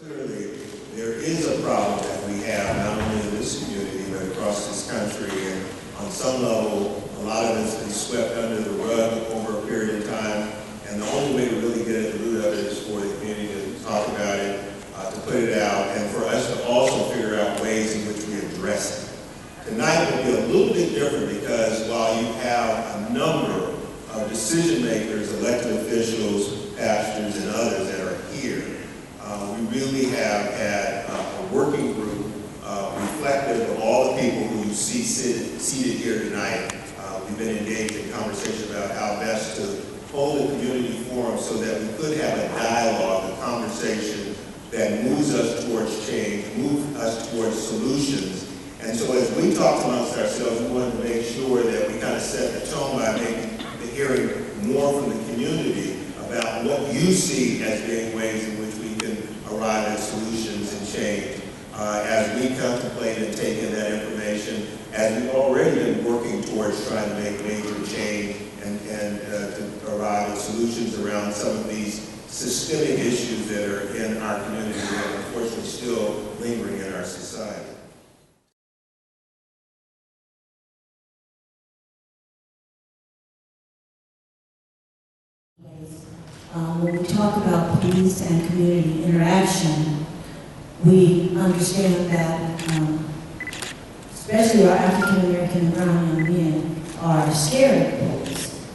Clearly, there is a problem that we have, not only in this community, but across this country. And on some level, a lot of it's been swept under the rug over a period of time. And the only way to really get at the root of it is for the community to talk about it, to put it out, and for us to also figure out ways in which we address it. Tonight will be a little bit different because while you have a number of decision makers, elected officials, pastors, and others that are here, we really have had a working group reflective of all the people who you see seated here tonight. We've been engaged in conversation about how best to hold a community forum so that we could have a dialogue, a conversation that moves us towards change, moves us towards solutions. And so as we talk amongst ourselves, we wanted to make sure that we kind of set the tone by hearing more from the community about what you see as being ways in which we can arrive at solutions and change. As we contemplate and take in that information, as we've already been working towards trying to make major change and to arrive at solutions around some of these systemic issues that are in our community that are unfortunately still lingering in our society. When we talk about police and community interaction, we understand that especially our African American and brown young men are scared of police.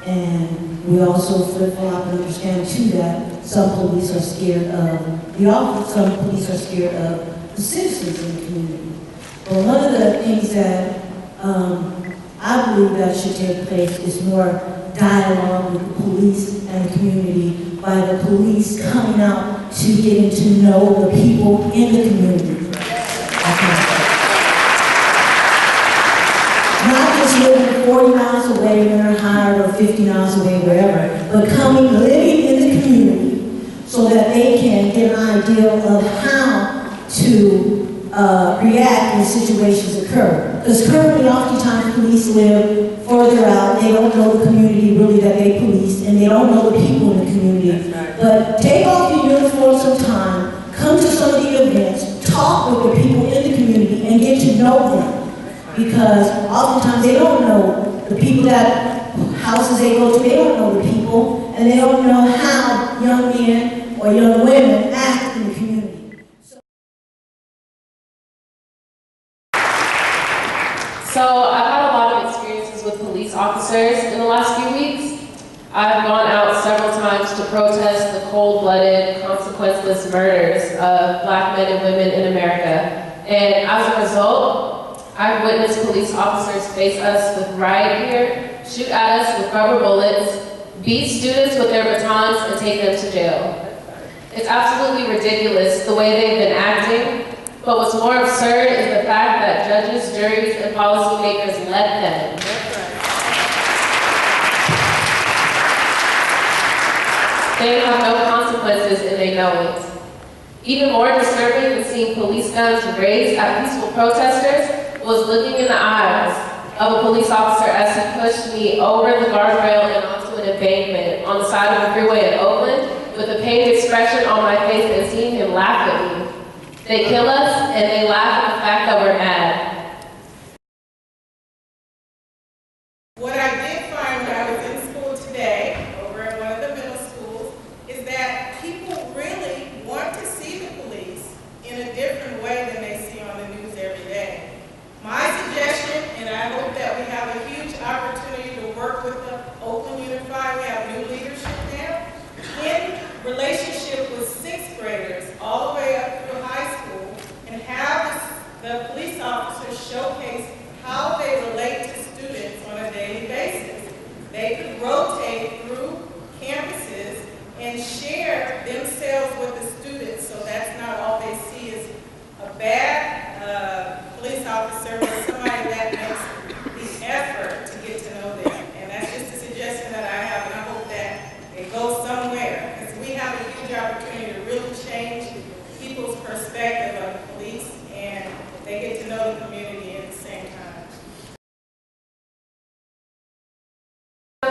And we also flip-flop and understand too that some police are scared of the office, some police are scared of the citizens in the community. But one of the things that I believe that should take place is more dialogue with the police and the community by the police coming out to getting to know the people in the community. Not just living 40 miles away when they're hired or 50 miles away, wherever, but coming, living in the community so that they can get an idea of how to react when situations occur. Because currently, oftentimes, police live further out. They don't know the community really that they police, and they don't know the people in the community. Right. But take off your uniform sometime, come to some of the events, talk with the people in the community, and get to know them. Because oftentimes they don't know the people that houses they go to, they don't know the people, and they don't know how young men or young women act in the community. So I've had a lot of experiences with police officers in the last few weeks. I've gone out several times to protest the cold-blooded, consequenceless murders of Black men and women in America. And as a result, I've witnessed police officers face us with riot gear, shoot at us with rubber bullets, beat students with their batons, and take them to jail. It's absolutely ridiculous the way they've been acting. But what's more absurd is the fact that judges, juries, and policymakers let them. They have no consequences and they know it. Even more disturbing than seeing police guns raised at peaceful protesters was looking in the eyes of a police officer as he pushed me over the guardrail and onto an embankment on the side of the freeway in Oakland with a pained expression on my face and seeing him laugh at me. They kill us, and they laugh at the fact that we're mad. What I did find when I was in school today, over at one of the middle schools, is that people really want to see the police in a different way than they see on the news every day. My suggestion, and I hope that we have a huge opportunity to work with the Oakland Unified, we have new leadership now, in relationship with sixth graders all the way up through high school, and have the police officers showcase how they relate to students on a daily basis. They could rotate through campuses and share themselves with the students, so that's not all they see is a bad police officer, but somebody that makes the effort to get to know them. And that's just a suggestion that I have, and I hope that it goes somewhere, because we have a huge opportunity to really change people's perspective of the police, and they get to know the community at the same time.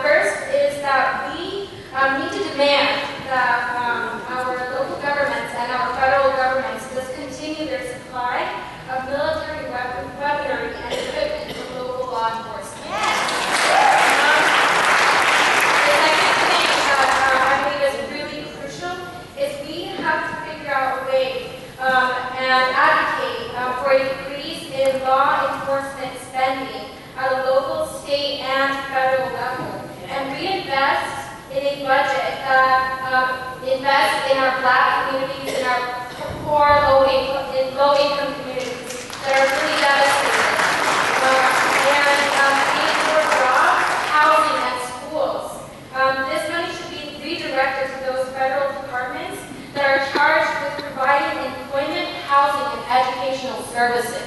First is that we need to demand that our local governments and our and advocate for a decrease in law enforcement spending at a local, state, and federal level, and reinvest in a budget that invests in our Black communities, in our poor, low-income communities that are really devastated, and paying for jobs, housing, and schools. This money should be redirected to those federal departments that are charged with providing employment, housing, and educational services.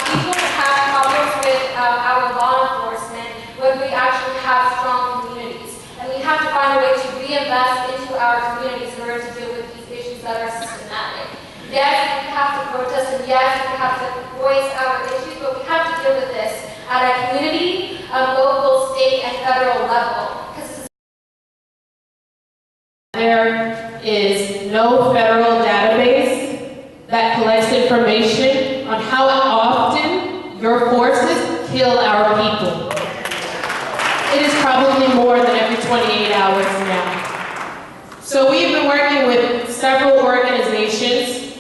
People have problems with our law enforcement when we actually have strong communities. And we have to find a way to reinvest into our communities in order to deal with these issues that are systematic. Yes, we have to protest, and yes, we have to voice our issues, but we have to deal with this at a community, local, state, and federal level. There is no federal database that collects information on how often your forces kill our people. It is probably more than every 28 hours now. So we've been working with several organizations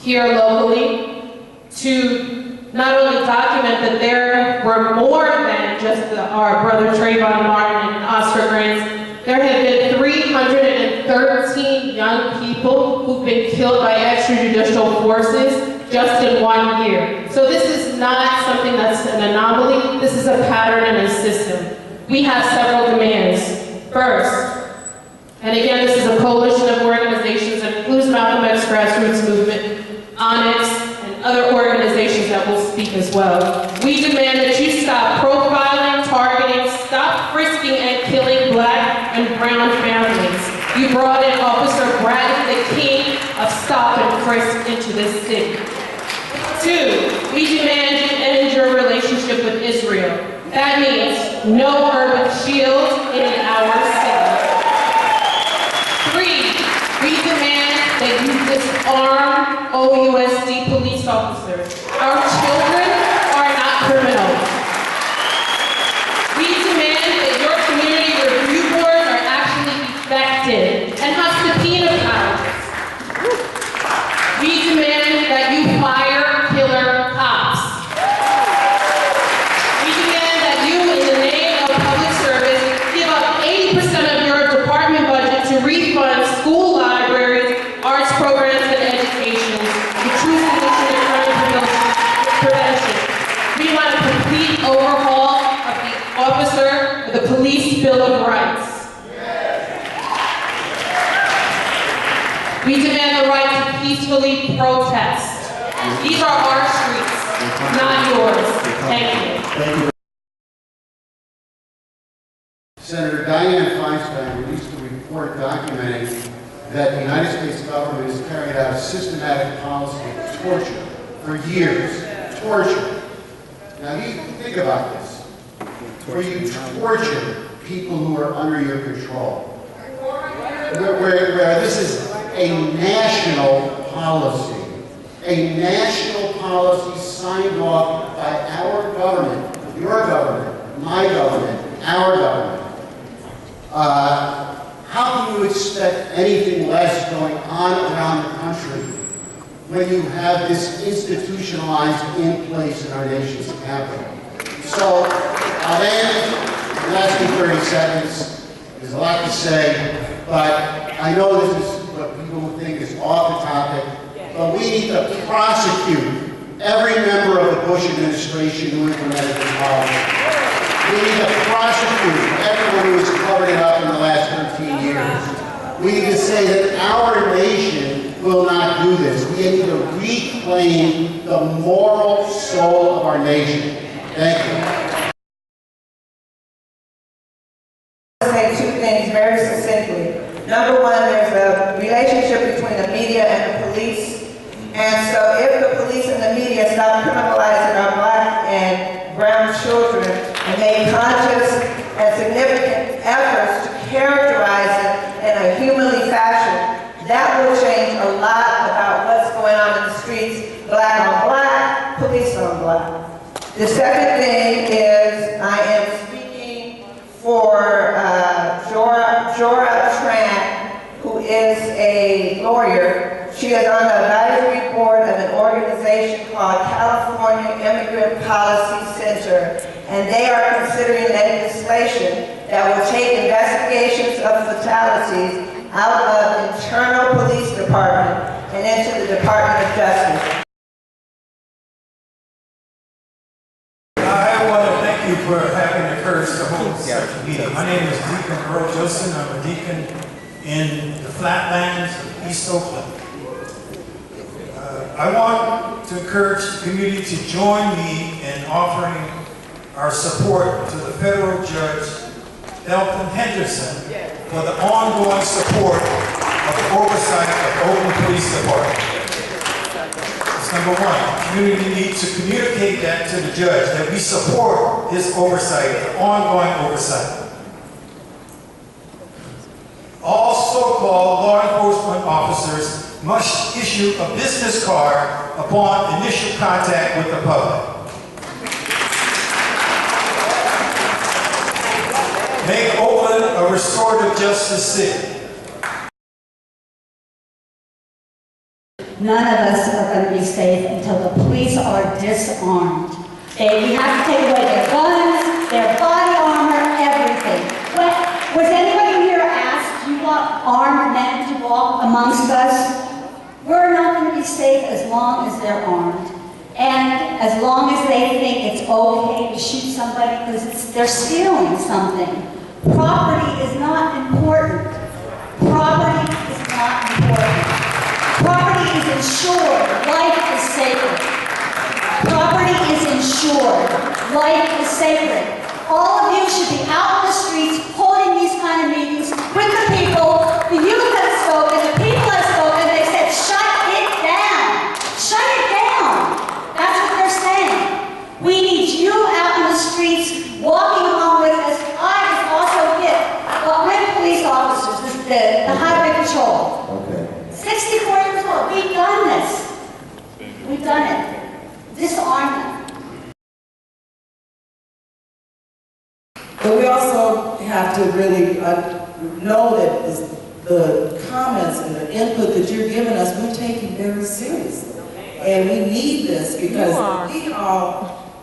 here locally to not only document that there were more than just our brother Trayvon Martin and Oscar Grants. There have been 313 young people who've been killed by extrajudicial forces just in 1 year. So this is not something that's an anomaly. This is a pattern and a system. We have several demands. First, and again, this is a coalition of organizations that includes Malcolm X Grassroots Movement, Onyx, and other organizations that will speak as well. We demand that you stop profiling, targeting, stop frisking and killing Black and brown families. You brought in Officer Bradley, the king of stop and frisk, into this city. 2, we demand you end your relationship with Israel. That means no urban shield in our city. 3, we demand that you disarm OUSD police officers. Our children are not criminals. We demand that your community review boards are actually effective and have subpoena powers. We demand that you fire killer cops. We demand that you, in the name of public service, give up 80% of your department budget to refund school libraries, arts programs, and education, the true solution to crime prevention. We want a complete overhaul of the police Bill of Rights. We demand the right to peacefully protest. These are our streets, not yours. Thank you. Senator Dianne Feinstein released a report documenting that the United States government has carried out a systematic policy of torture for years. Torture. Now you think about this. Where you torture people who are under your control. Where this is a national policy. A national policy signed off by our government, your government, my government, our government. How can you expect anything less going on around the country when you have this institutionalized in place in our nation's capital? So, I'll end in less than 30 seconds. There's a lot to say, but I know this is what people would think is off the topic, but we need to prosecute every member of the Bush administration who implemented this policy. We need to prosecute everyone who has covered it up in the last 13 years. We need to say that our nation will not do this. We need to reclaim the moral soul of our nation. Thank you. I'll say two things very succinctly. Number one, there's a relationship between the media and the police. And so if the police and the media stop criminalizing our Black and brown children and make conscious and significant efforts to characterize it in a humanly fashion, that will change a lot about what's going on in the streets, Black on Black, police on Black. The second thing is I am speaking for Jora Tran, who is a lawyer. She is on the advisory board Policy Center, and they are considering legislation that will take investigations of fatalities out of internal police department and into the Department of Justice. I want to thank you for having the courage to hold such a meeting. My name is Deacon Earl Joseph. I'm a deacon in the flatlands of East Oakland. I want to encourage the community to join me in offering our support to the federal judge, Elton Henderson, for the ongoing support of the oversight of the Oakland Police Department. That's number one. The community needs to communicate that to the judge, that we support his oversight, the ongoing oversight. All so-called law enforcement officers must issue a business card upon initial contact with the public. Make Oakland a restorative justice city. None of us are going to be safe until the police are disarmed. We have to take away their guns, their body armor, everything. Was anybody here asked, do you want armed men to walk amongst us? We're not going to be safe as long as they're armed. And as long as they think it's okay to shoot somebody because they're stealing something. Property is not important. Property is not important. Property is insured. Life is sacred. Property is insured. Life is sacred. All of you should be out in the streets holding these kind of meetings with the people. The youth have spoken. The people have spoken. They said, shut it down. Shut it down. That's what they're saying. We need you out in the streets walking along with us. I was also hit with police officers, the highway patrol. Okay. 64 years old. We've done this. We've done it. Disarm them. But we also have to really know that the comments and the input that you're giving us, we're taking very seriously. And we need this because we all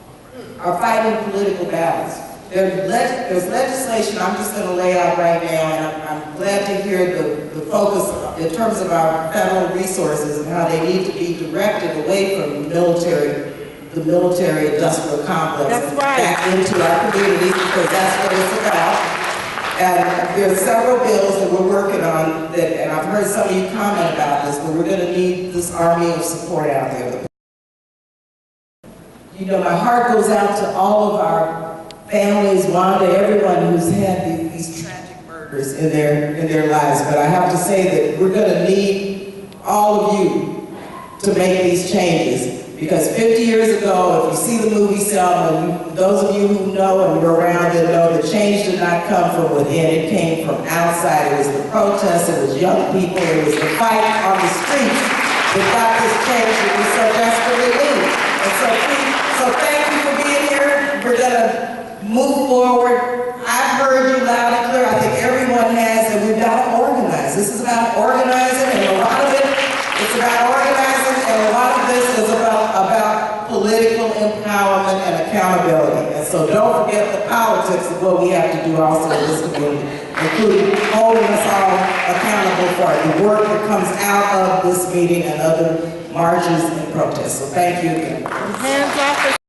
are fighting political battles. There's legislation I'm just going to lay out right now, and I'm glad to hear the focus in terms of our federal resources and how they need to be directed away from the military industrial complex back into our communities, because that's what it's about. And there are several bills that we're working on that, and I've heard some of you comment about this, but we're going to need this army of support out there. You know, my heart goes out to all of our families, Wanda, everyone who's had these tragic murders in their lives. But I have to say that we're going to need all of you to make these changes. Because 50 years ago, if you see the movie Selma, those of you who know and were around it know the change did not come from within, it came from outside. It was the protests, it was young people, it was the fight on the streets that got this change that we so desperately need. And so thank you for being here. We're gonna move forward. I've heard you loud and clear. I think everyone has, and we've got to organize. This is about organizing, and a lot of it, it's about organizing, and a lot of this is about political empowerment and accountability. And so don't forget the politics of what we have to do also in this community, including holding us all accountable for the work that comes out of this meeting and other marches and protests. So thank you again.